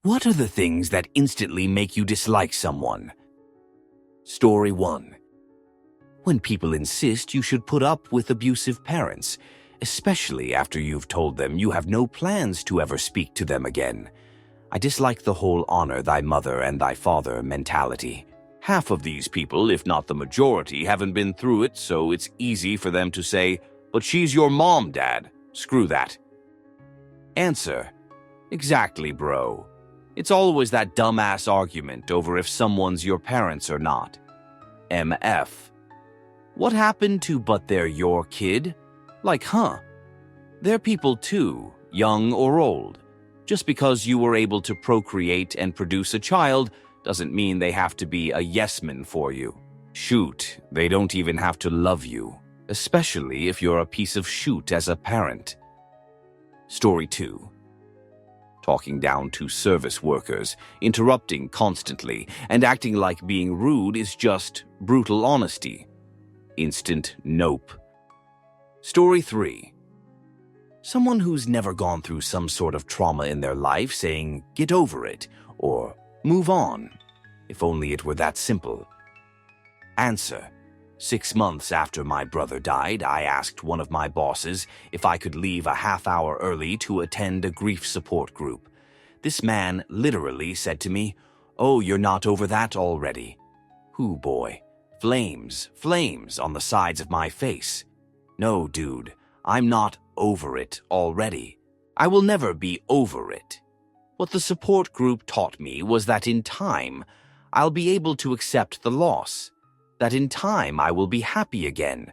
What are the things that instantly make you dislike someone? Story 1. When people insist you should put up with abusive parents, especially after you've told them you have no plans to ever speak to them again. I dislike the whole honor thy mother and thy father mentality. Half of these people, if not the majority, haven't been through it, so it's easy for them to say, "But she's your mom, Dad." Screw that. Answer: exactly, bro. It's always that dumbass argument over if someone's your parents or not. MF. What happened to "but they're your kid"? Like, huh? They're people too, young or old. Just because you were able to procreate and produce a child doesn't mean they have to be a yes-man for you. Shoot, they don't even have to love you, especially if you're a piece of shoot as a parent. Story 2. Talking down to service workers, interrupting constantly, and acting like being rude is just brutal honesty. Instant nope. Story 3. Someone who's never gone through some sort of trauma in their life saying, "Get over it," or "Move on." If only it were that simple. Answer: 6 months after my brother died, I asked one of my bosses if I could leave a half-hour early to attend a grief support group. This man literally said to me, "Oh, you're not over that already?" Hoo boy. Flames on the sides of my face. No, dude, I'm not over it already. I will never be over it. What the support group taught me was that in time, I'll be able to accept the loss. That in time I will be happy again.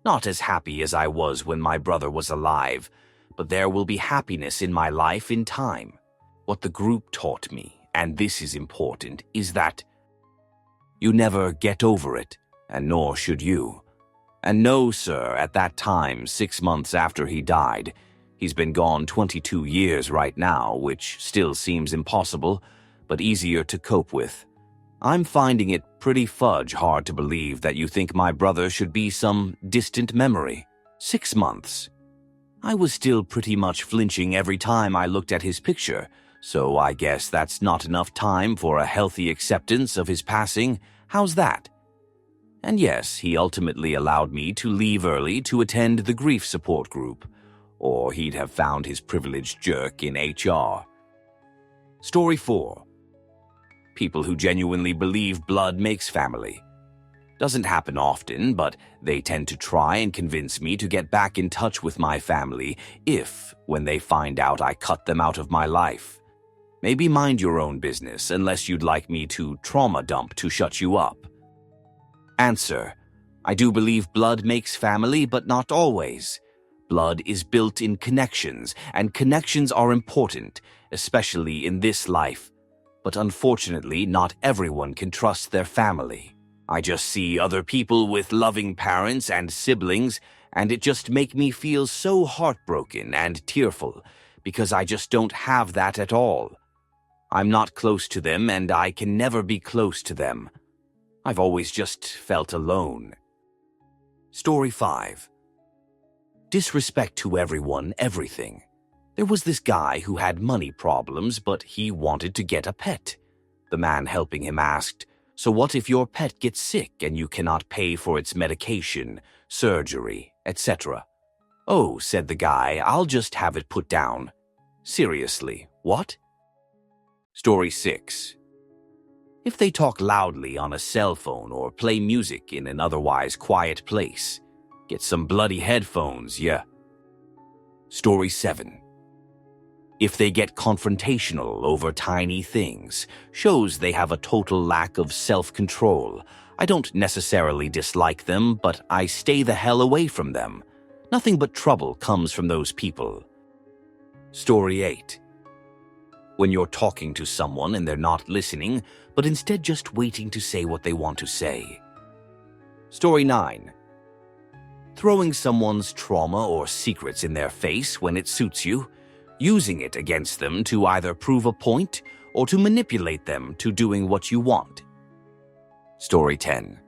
Not as happy as I was when my brother was alive, but there will be happiness in my life in time. What the group taught me, and this is important, is that you never get over it, and nor should you. And no, sir, at that time, 6 months after he died, he's been gone 22 years right now, which still seems impossible, but easier to cope with. I'm finding it pretty fudge hard to believe that you think my brother should be some distant memory. 6 months. I was still pretty much flinching every time I looked at his picture, so I guess that's not enough time for a healthy acceptance of his passing. How's that? And yes, he ultimately allowed me to leave early to attend the grief support group, or he'd have found his privileged jerk in HR. Story 4. People who genuinely believe blood makes family. Doesn't happen often, but they tend to try and convince me to get back in touch with my family when they find out I cut them out of my life. Maybe mind your own business unless you'd like me to trauma dump to shut you up. Answer: I do believe blood makes family, but not always. Blood is built in connections, and connections are important, especially in this life. But unfortunately, not everyone can trust their family. I just see other people with loving parents and siblings, and it just makes me feel so heartbroken and tearful, because I just don't have that at all. I'm not close to them, and I can never be close to them. I've always just felt alone. Story 5. Disrespect to everyone, everything. There was this guy who had money problems, but he wanted to get a pet. The man helping him asked, "So what if your pet gets sick and you cannot pay for its medication, surgery, etc.? "Oh," said the guy, "I'll just have it put down." Seriously, what? Story 6. If they talk loudly on a cell phone or play music in an otherwise quiet place, get some bloody headphones, yeah. Story 7. If they get confrontational over tiny things, shows they have a total lack of self-control. I don't necessarily dislike them, but I stay the hell away from them. Nothing but trouble comes from those people. Story 8. When you're talking to someone and they're not listening, but instead just waiting to say what they want to say. Story 9. Throwing someone's trauma or secrets in their face when it suits you, using it against them to either prove a point or to manipulate them to doing what you want. Story 10.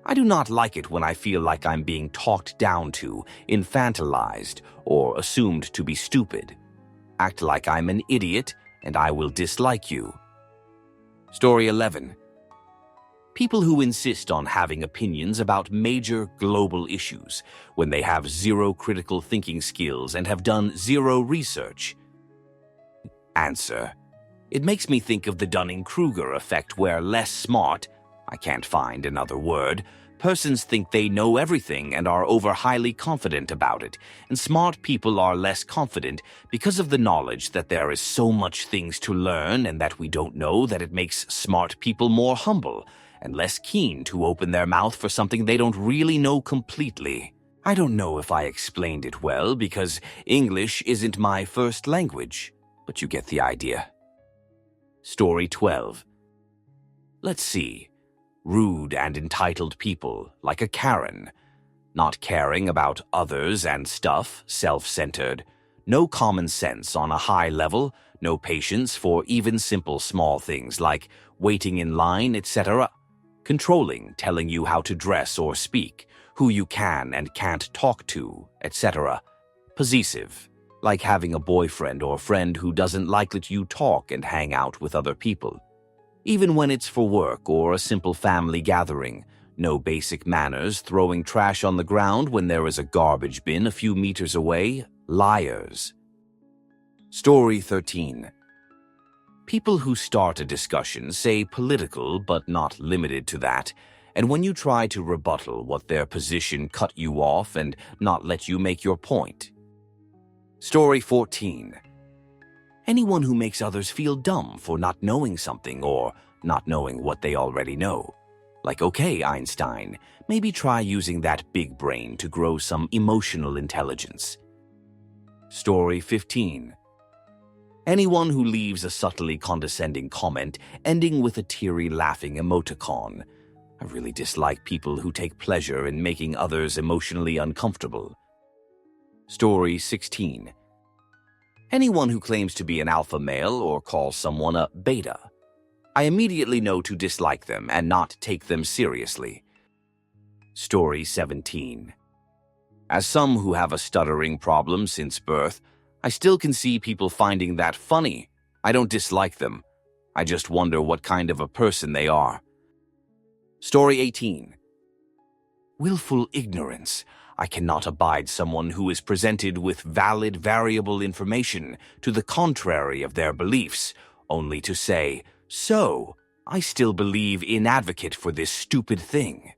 I do not like it when I feel like I'm being talked down to, infantilized, or assumed to be stupid. Act like I'm an idiot, and I will dislike you. Story 11. People who insist on having opinions about major global issues when they have zero critical thinking skills and have done zero research. Answer. It makes me think of the Dunning-Kruger effect where less smart, I can't find another word, persons think they know everything and are over highly confident about it, and smart people are less confident because of the knowledge that there is so much things to learn and that we don't know that it makes smart people more humble and less keen to open their mouth for something they don't really know completely. I don't know if I explained it well because English isn't my first language, but you get the idea. Story 12. Let's see. Rude and entitled people, like a Karen. Not caring about others and stuff, self-centered. No common sense on a high level, no patience for even simple small things like waiting in line, etc. Controlling, telling you how to dress or speak, who you can and can't talk to, etc. Possessive, like having a boyfriend or friend who doesn't like that you talk and hang out with other people. Even when it's for work or a simple family gathering, no basic manners, throwing trash on the ground when there is a garbage bin a few meters away, liars. Story 13. People who start a discussion say political but not limited to that, and when you try to rebuttal what their position cut you off and not let you make your point. Story 14. Anyone who makes others feel dumb for not knowing something or not knowing what they already know. Like, okay, Einstein, maybe try using that big brain to grow some emotional intelligence. Story 15. Anyone who leaves a subtly condescending comment ending with a teary laughing emoticon. I really dislike people who take pleasure in making others emotionally uncomfortable. Story 16. Anyone who claims to be an alpha male or calls someone a beta. I immediately know to dislike them and not take them seriously. Story 17. As some who have a stuttering problem since birth, I still can see people finding that funny. I don't dislike them. I just wonder what kind of a person they are. Story 18. Willful ignorance. I cannot abide someone who is presented with valid variable information to the contrary of their beliefs, only to say, so, I still believe in advocate for this stupid thing.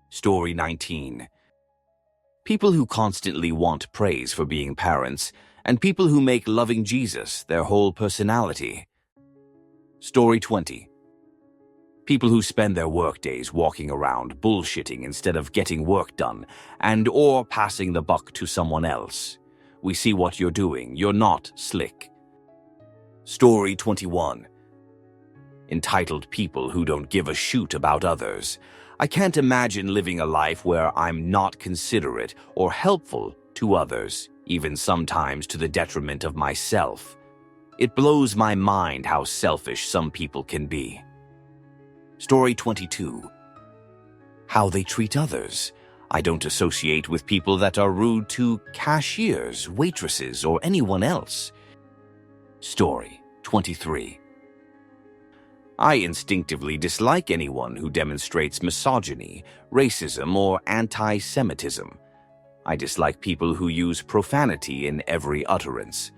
Story 19. People who constantly want praise for being parents, and people who make loving Jesus their whole personality. Story 20. People who spend their workdays walking around bullshitting instead of getting work done and or passing the buck to someone else. We see what you're doing. You're not slick. Story 21. Entitled people who don't give a shoot about others. I can't imagine living a life where I'm not considerate or helpful to others, even sometimes to the detriment of myself. It blows my mind how selfish some people can be. Story 22. How they treat others. I don't associate with people that are rude to cashiers, waitresses, or anyone else. Story 23. I instinctively dislike anyone who demonstrates misogyny, racism, or anti-Semitism. I dislike people who use profanity in every utterance.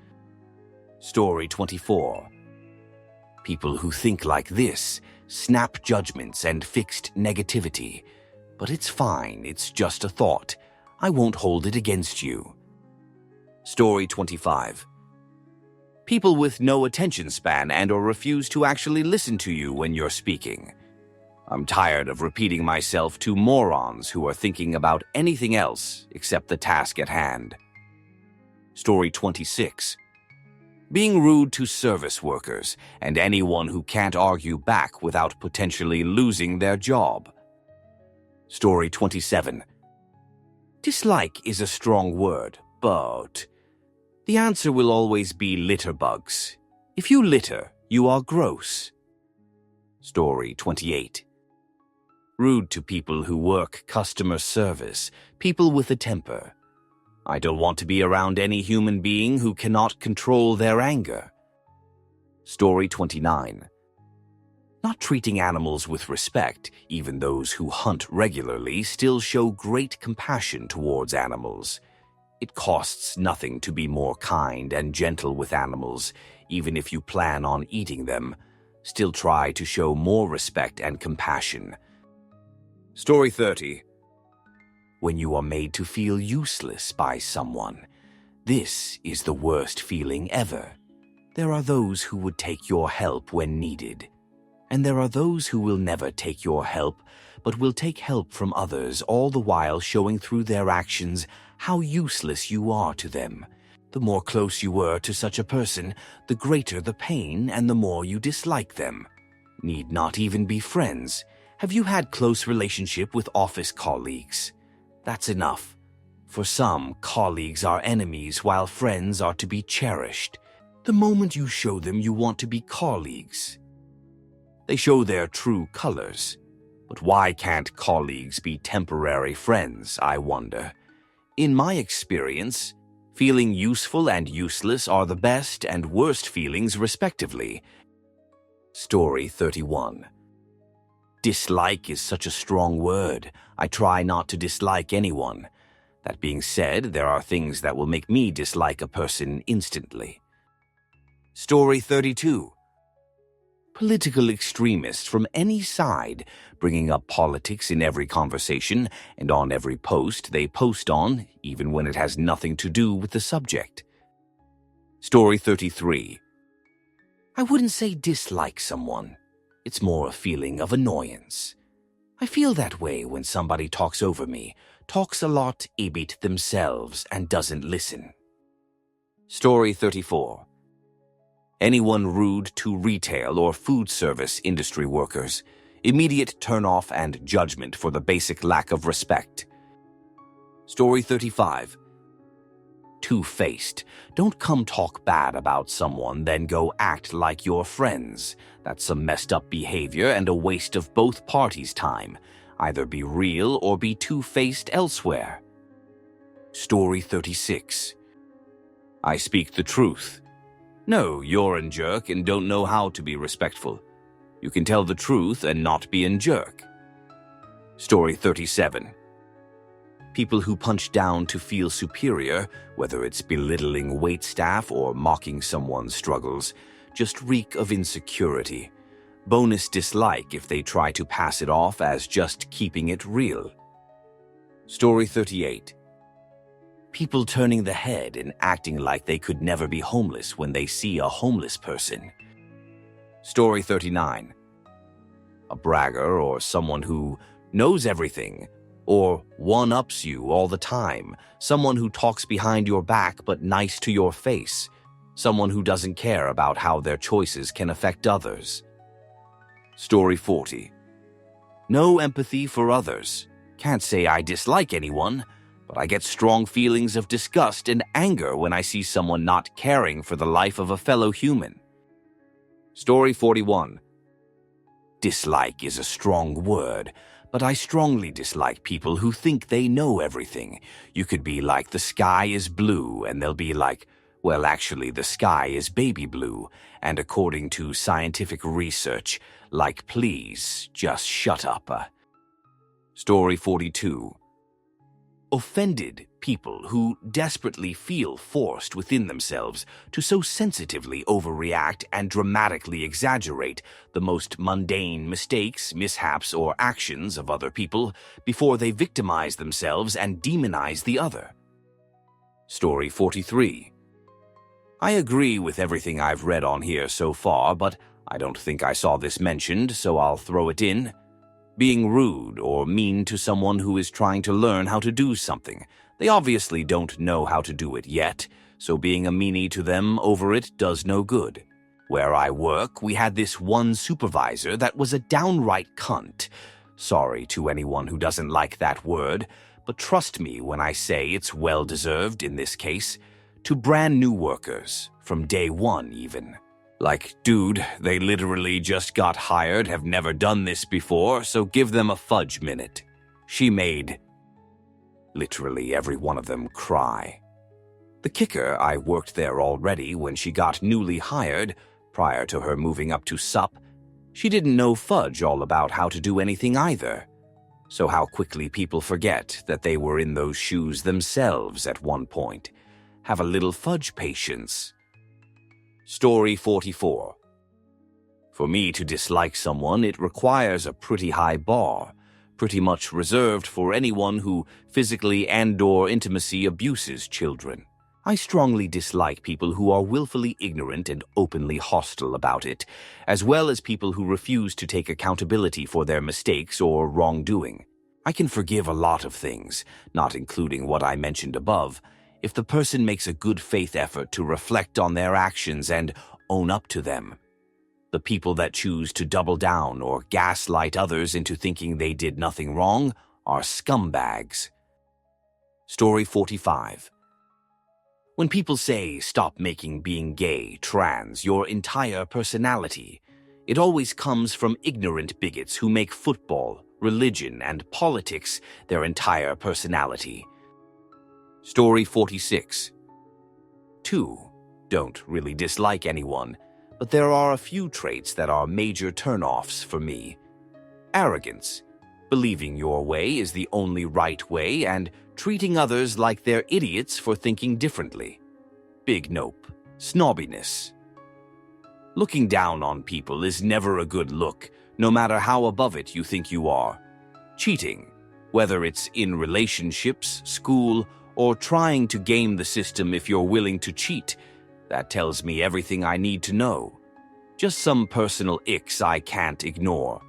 Story 24. People who think like this, snap judgments and fixed negativity. But it's fine, it's just a thought. I won't hold it against you. Story 25. People with no attention span and or refuse to actually listen to you when you're speaking. I'm tired of repeating myself to morons who are thinking about anything else except the task at hand. Story 26. Being rude to service workers and anyone who can't argue back without potentially losing their job. Story 27. Dislike is a strong word, but the answer will always be litter bugs. If you litter, you are gross. Story 28. Rude to people who work customer service, people with a temper. I don't want to be around any human being who cannot control their anger. Story 29. Not treating animals with respect, even those who hunt regularly, still show great compassion towards animals. It costs nothing to be more kind and gentle with animals, even if you plan on eating them. Still try to show more respect and compassion. Story 30. When you are made to feel useless by someone. This is the worst feeling ever. There are those who would take your help when needed. And there are those who will never take your help, but will take help from others, all the while showing through their actions how useless you are to them. The more close you were to such a person, the greater the pain and the more you dislike them. Need not even be friends. Have you had close relationship with office colleagues? That's enough. For some, colleagues are enemies while friends are to be cherished. The moment you show them you want to be colleagues, they show their true colors. But why can't colleagues be temporary friends, I wonder? In my experience, feeling useful and useless are the best and worst feelings respectively. Story 31. Dislike is such a strong word. I try not to dislike anyone. That being said, there are things that will make me dislike a person instantly. Story 32. Political extremists from any side, bringing up politics in every conversation and on every post they post on, even when it has nothing to do with the subject. Story 33. I wouldn't say dislike someone. It's more a feeling of annoyance. I feel that way when somebody talks over me, talks a lot about themselves, and doesn't listen. Story 34. Anyone rude to retail or food service industry workers. Immediate turn-off and judgment for the basic lack of respect. Story 35. Two-faced. Don't come talk bad about someone, then go act like you're friends. That's some messed up behavior and a waste of both parties' time. Either be real or be two-faced elsewhere. Story 36. I speak the truth. No, you're a jerk and don't know how to be respectful. You can tell the truth and not be a jerk. Story 37. People who punch down to feel superior, whether it's belittling waitstaff or mocking someone's struggles, just reek of insecurity. Bonus dislike if they try to pass it off as just keeping it real. Story 38. People turning the head and acting like they could never be homeless when they see a homeless person. Story 39. A bragger or someone who knows everything or one-ups you all the time. Someone who talks behind your back but nice to your face. Someone who doesn't care about how their choices can affect others. Story 40. No empathy for others. Can't say I dislike anyone, but I get strong feelings of disgust and anger when I see someone not caring for the life of a fellow human. Story 41. Dislike is a strong word, but I strongly dislike people who think they know everything. You could be like, the sky is blue, and they'll be like, well, actually, the sky is baby blue, and according to scientific research, like, please, just shut up. Story 42. Offended people who desperately feel forced within themselves to so sensitively overreact and dramatically exaggerate the most mundane mistakes, mishaps, or actions of other people before they victimize themselves and demonize the other. Story 43. I agree with everything I've read on here so far, but I don't think I saw this mentioned, so I'll throw it in. Being rude or mean to someone who is trying to learn how to do something. They obviously don't know how to do it yet, so being a meanie to them over it does no good. Where I work, we had this one supervisor that was a downright cunt. Sorry to anyone who doesn't like that word, but trust me when I say it's well-deserved in this case. To brand new workers, from day one even. Like, dude, they literally just got hired, have never done this before, so give them a fudge minute. She made literally every one of them cry. The kicker, I worked there already when she got newly hired, Prior to her moving up to Sup, she didn't know fudge all about how to do anything either. So how quickly people forget that they were in those shoes themselves at one point. Have a little fudge patience. Story 44. For me to dislike someone, it requires a pretty high bar, pretty much reserved for anyone who physically and/or intimacy abuses children. I strongly dislike people who are willfully ignorant and openly hostile about it, as well as people who refuse to take accountability for their mistakes or wrongdoing. I can forgive a lot of things, not including what I mentioned above, if the person makes a good faith effort to reflect on their actions and own up to them. The people that choose to double down or gaslight others into thinking they did nothing wrong are scumbags. Story 45. When people say, stop making being gay, trans, your entire personality, it always comes from ignorant bigots who make football, religion, and politics their entire personality. Story 46. 2. Don't really dislike anyone, but there are a few traits that are major turnoffs for me. Arrogance, believing your way is the only right way, and treating others like they're idiots for thinking differently. Big nope. Snobbiness. Looking down on people is never a good look, no matter how above it you think you are. Cheating, whether it's in relationships, school, or trying to game the system if you're willing to cheat, that tells me everything I need to know. Just some personal icks I can't ignore.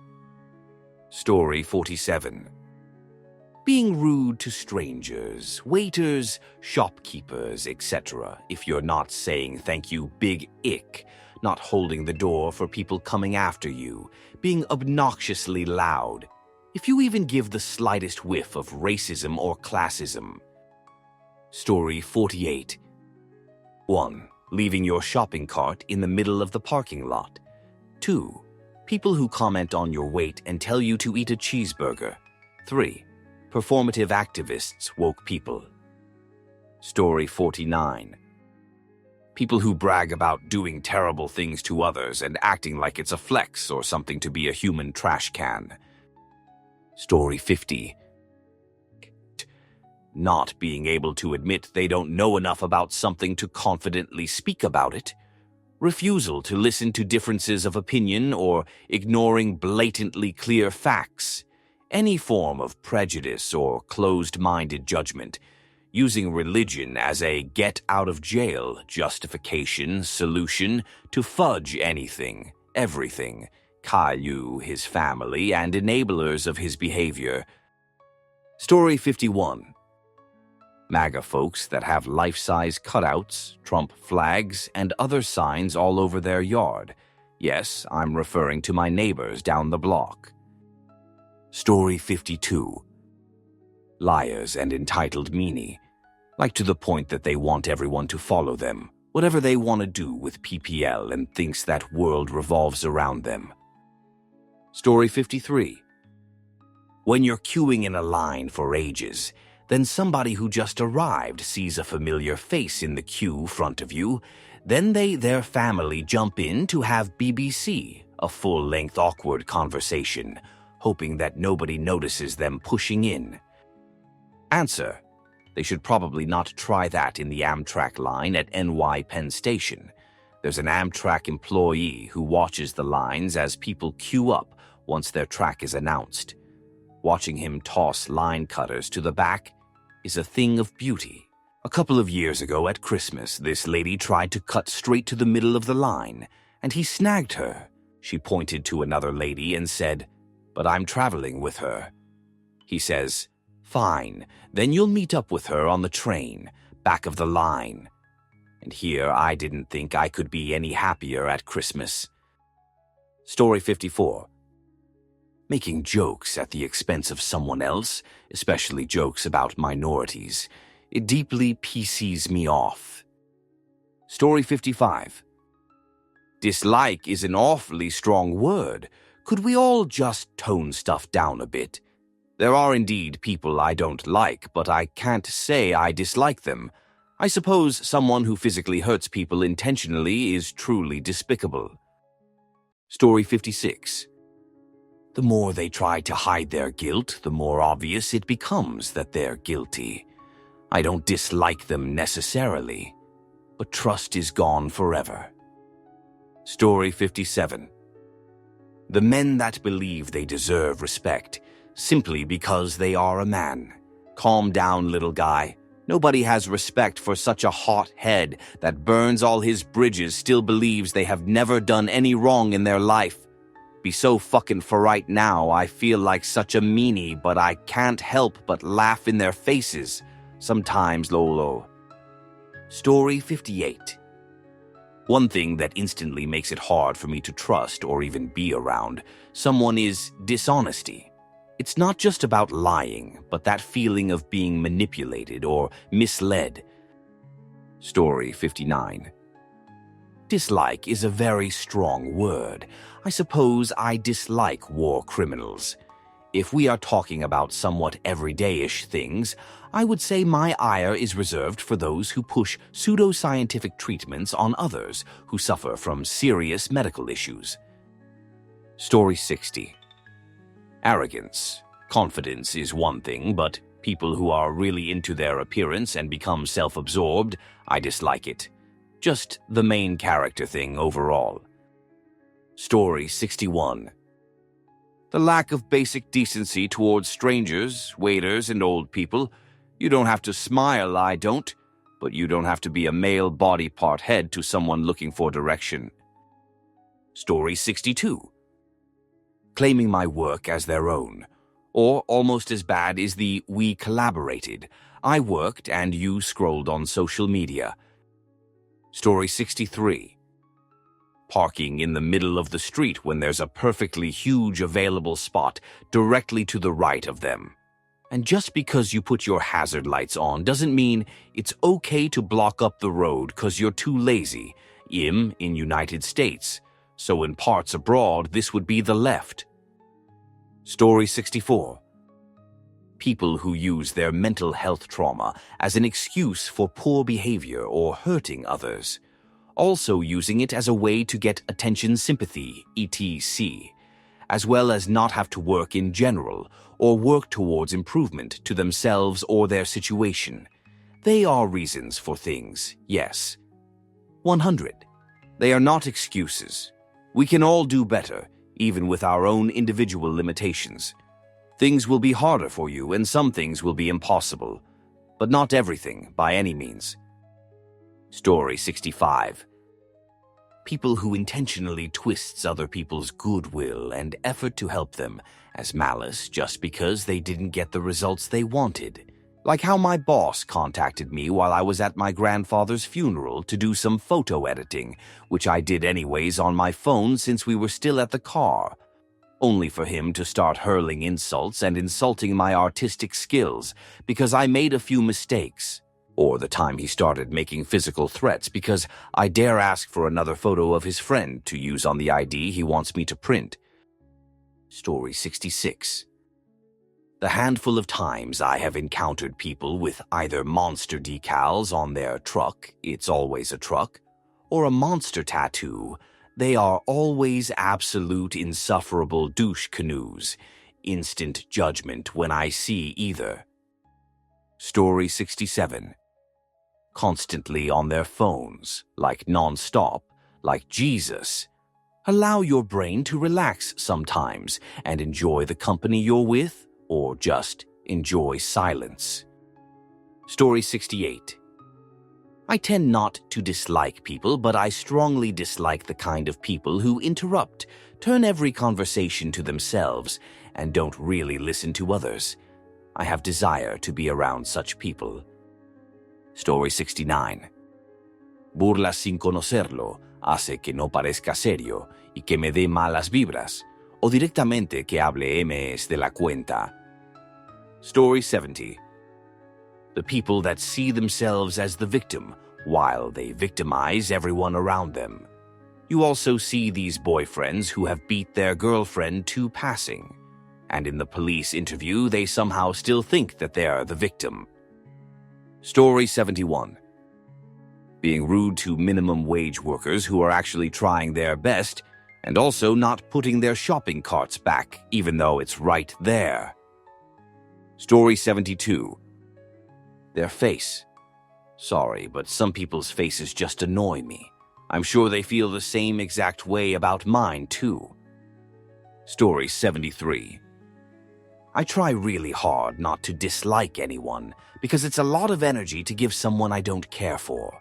Story 47. Being rude to strangers, waiters, shopkeepers, etc. if you're not saying thank you, big ick. Not holding the door for people coming after you. Being obnoxiously loud. If you even give the slightest whiff of racism or classism. Story 48. 1. Leaving your shopping cart in the middle of the parking lot. 2. People who comment on your weight and tell you to eat a cheeseburger. 3. Performative activists, woke people. Story 49. People who brag about doing terrible things to others and acting like it's a flex or something to be a human trash can. Story 50. Not being able to admit they don't know enough about something to confidently speak about it. Refusal to listen to differences of opinion or ignoring blatantly clear facts. Any form of prejudice or closed-minded judgment, using religion as a get-out-of-jail justification, solution to fudge anything, everything, Caillou, his family, and enablers of his behavior. Story 51. MAGA folks that have life-size cutouts, Trump flags, and other signs all over their yard. Yes, I'm referring to my neighbors down the block. Story 52. Liars and entitled meanie, like to the point that they want everyone to follow them, whatever they want to do with PPL and thinks that world revolves around them. Story 53. When you're queuing in a line for ages, then somebody who just arrived sees a familiar face in the queue front of you, then their family jump in to have BBC, a full-length awkward conversation, hoping that nobody notices them pushing in. Answer: they should probably not try that in the Amtrak line at NY Penn Station. There's an Amtrak employee who watches the lines as people queue up once their track is announced. Watching him toss line cutters to the back is a thing of beauty. A couple of years ago at Christmas, this lady tried to cut straight to the middle of the line, and he snagged her. She pointed to another lady and said, "But I'm traveling with her." He says, "Fine, then you'll meet up with her on the train, back of the line." And here I didn't think I could be any happier at Christmas. Story 54. Making jokes at the expense of someone else, especially jokes about minorities, it deeply pisses me off. Story 55. Dislike is an awfully strong word. Could we all just tone stuff down a bit? There are indeed people I don't like, but I can't say I dislike them. I suppose someone who physically hurts people intentionally is truly despicable. Story 56. The more they try to hide their guilt, the more obvious it becomes that they're guilty. I don't dislike them necessarily, but trust is gone forever. Story 57. The men that believe they deserve respect simply because they are a man. Calm down, little guy. Nobody has respect for such a hot head that burns all his bridges, still believes they have never done any wrong in their life. Be so fucking for right now, I feel like such a meanie, but I can't help but laugh in their faces. Sometimes, Lolo. Story 58. One thing that instantly makes it hard for me to trust or even be around someone is dishonesty. It's not just about lying, but that feeling of being manipulated or misled. Story 59. Dislike is a very strong word. I suppose I dislike war criminals. If we are talking about somewhat everyday-ish things, I would say my ire is reserved for those who push pseudoscientific treatments on others who suffer from serious medical issues. Story 60. Arrogance. Confidence is one thing, but people who are really into their appearance and become self-absorbed, I dislike it. Just the main character thing overall. Story 61. The lack of basic decency towards strangers, waiters, and old people. You don't have to smile, I don't, but you don't have to be a male body part head to someone looking for direction. Story 62. Claiming my work as their own. Or almost as bad is the we collaborated. I worked and you scrolled on social media. Story 63. Parking in the middle of the street when there's a perfectly huge available spot directly to the right of them. And just because you put your hazard lights on doesn't mean it's okay to block up the road because you're too lazy. In United States. So in parts abroad, this would be the left. Story 64. People who use their mental health trauma as an excuse for poor behavior or hurting others. Also using it as a way to get attention, sympathy, etc., as well as not have to work in general or work towards improvement to themselves or their situation. They are reasons for things, yes. 100. They are not excuses. We can all do better, even with our own individual limitations. Things will be harder for you and some things will be impossible, but not everything by any means. Story 65. People who intentionally twists other people's goodwill and effort to help them as malice just because they didn't get the results they wanted. Like how my boss contacted me while I was at my grandfather's funeral to do some photo editing, which I did anyways on my phone since we were still at the car, only for him to start hurling insults and insulting my artistic skills because I made a few mistakes, or the time he started making physical threats because I dare ask for another photo of his friend to use on the ID he wants me to print. Story 66. The handful of times I have encountered people with either monster decals on their truck, it's always a truck, or a monster tattoo, they are always absolute insufferable douche canoes. Instant judgment when I see either. Story 67. Constantly on their phones, like non-stop, like Jesus. Allow your brain to relax sometimes and enjoy the company you're with, or just enjoy silence. Story 68. I tend not to dislike people, but I strongly dislike the kind of people who interrupt, turn every conversation to themselves, and don't really listen to others. I have desire to be around such people. Story 69. Burlas sin conocerlo hace que no parezca serio y que me dé malas vibras, o directamente que hable MS de la cuenta. Story 70. The people that see themselves as the victim while they victimize everyone around them. You also see these boyfriends who have beat their girlfriend to passing, and in the police interview they somehow still think that they're the victim. Story 71. being rude to minimum wage workers who are actually trying their best, and also not putting their shopping carts back, even though it's right there. Story 72. Their face. Sorry, but some people's faces just annoy me. I'm sure they feel the same exact way about mine, too. Story 73. I try really hard not to dislike anyone, because it's a lot of energy to give someone I don't care for.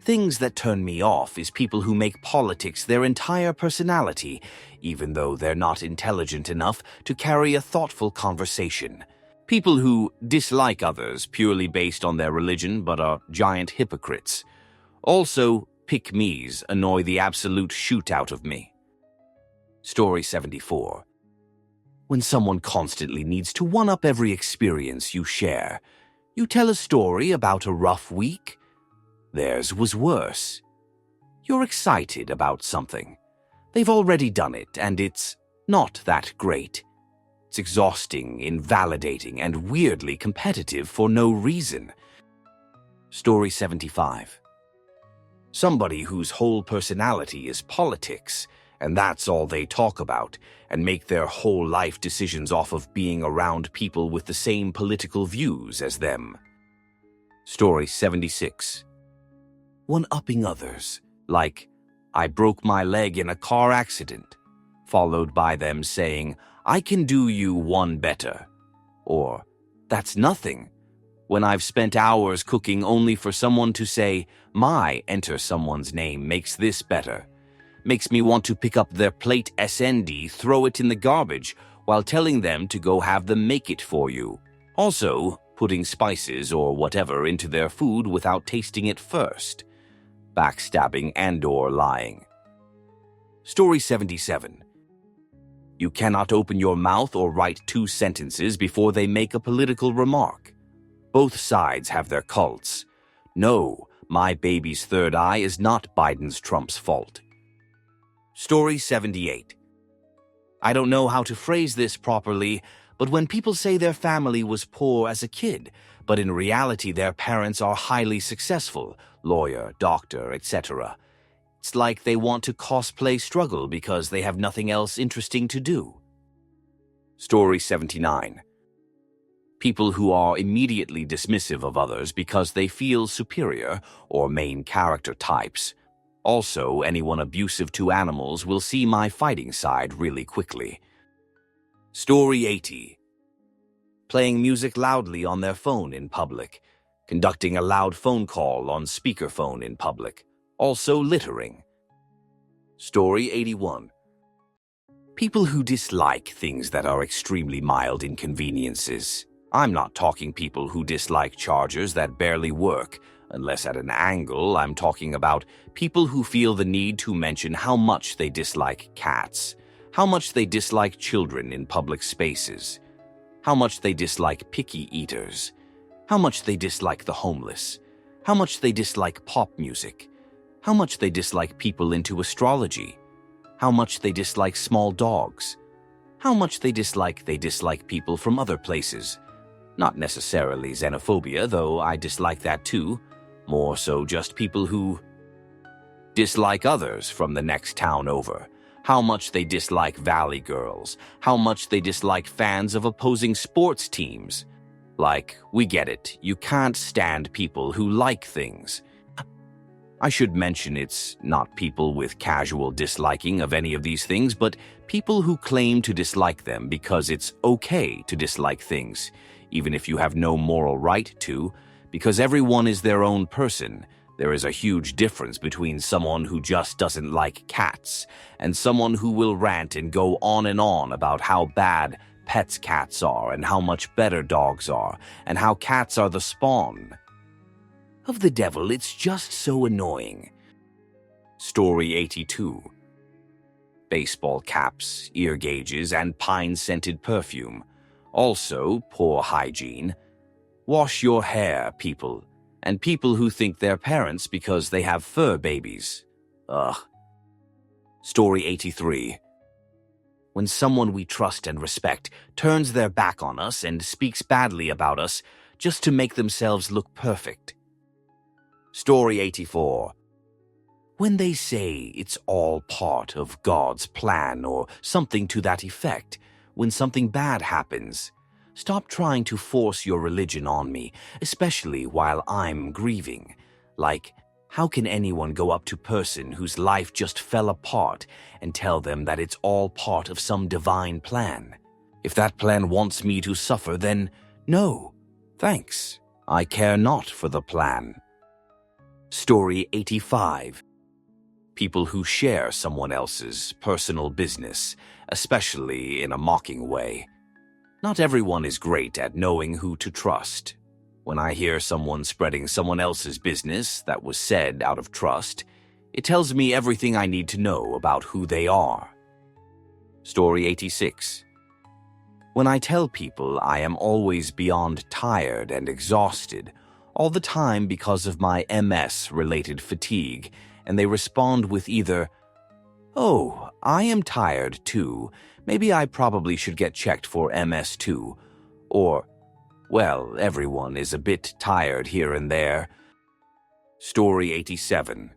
Things that turn me off is people who make politics their entire personality, even though they're not intelligent enough to carry a thoughtful conversation. People who dislike others purely based on their religion but are giant hypocrites. Also, pick-me's annoy the absolute shoot out of me. Story 74. When someone constantly needs to one-up every experience you share, you tell a story about a rough week. Theirs was worse. You're excited about something. They've already done it, and it's not that great. It's exhausting, invalidating, and weirdly competitive for no reason. Story 75. Somebody whose whole personality is politics, and that's all they talk about, and make their whole life decisions off of being around people with the same political views as them. Story 76. One-upping others, like, I broke my leg in a car accident, followed by them saying, I can do you one better. Or, that's nothing, when I've spent hours cooking only for someone to say, my enter someone's name makes this better. Makes me want to pick up their plate SND, throw it in the garbage, while telling them to go have them make it for you. Also, putting spices or whatever into their food without tasting it first. Backstabbing and/or lying. Story 77. You cannot open your mouth or write 2 sentences before they make a political remark. Both sides have their cults. No, my baby's third eye is not Biden's Trump's fault. Story 78. I don't know how to phrase this properly, but when people say their family was poor as a kid, but in reality their parents are highly successful, lawyer, doctor, etc., it's like they want to cosplay struggle because they have nothing else interesting to do. Story 79. People who are immediately dismissive of others because they feel superior or main character types. Also, anyone abusive to animals will see my fighting side really quickly. Story 80. Playing music loudly on their phone in public. Conducting a loud phone call on speakerphone in public. Also littering. Story 81. People who dislike things that are extremely mild inconveniences. I'm not talking people who dislike chargers that barely work, unless at an angle. I'm talking about people who feel the need to mention how much they dislike cats, how much they dislike children in public spaces, how much they dislike picky eaters, how much they dislike the homeless, how much they dislike pop music, how much they dislike people into astrology, how much they dislike small dogs, how much they dislike people from other places. Not necessarily xenophobia, though I dislike that too. More so just people who dislike others from the next town over. How much they dislike Valley Girls. How much they dislike fans of opposing sports teams. Like, we get it, you can't stand people who like things. I should mention it's not people with casual disliking of any of these things, but people who claim to dislike them because it's okay to dislike things, even if you have no moral right to, because everyone is their own person. There is a huge difference between someone who just doesn't like cats and someone who will rant and go on and on about how bad pets cats are and how much better dogs are and how cats are the spawn of the devil. It's just so annoying. Story 82. Baseball caps, ear gauges, and pine-scented perfume. Also, poor hygiene. Wash your hair, people. And people who think they're parents because they have fur babies. Ugh. Story 83. When someone we trust and respect turns their back on us and speaks badly about us just to make themselves look perfect. Story 84. When they say it's all part of God's plan or something to that effect, when something bad happens, stop trying to force your religion on me, especially while I'm grieving. Like, how can anyone go up to a person whose life just fell apart and tell them that it's all part of some divine plan? If that plan wants me to suffer, then no, thanks. I care not for the plan. Story 85. People who share someone else's personal business, especially in a mocking way. Not everyone is great at knowing who to trust. When I hear someone spreading someone else's business that was said out of trust, it tells me everything I need to know about who they are. Story 86. When I tell people I am always beyond tired and exhausted, all the time because of my MS-related fatigue, and they respond with either, "Oh, I am tired too. Maybe I probably should get checked for MS too," or, "Well, everyone is a bit tired here and there." Story 87.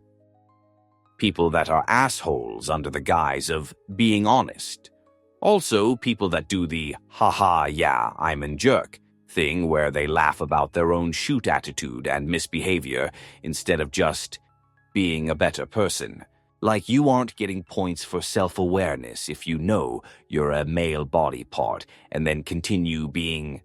People that are assholes under the guise of being honest. Also, people that do the "haha, yeah, I'm a jerk" thing where they laugh about their own shoot attitude and misbehavior instead of just being a better person. Like you aren't getting points for self-awareness if you know you're a male body part and then continue being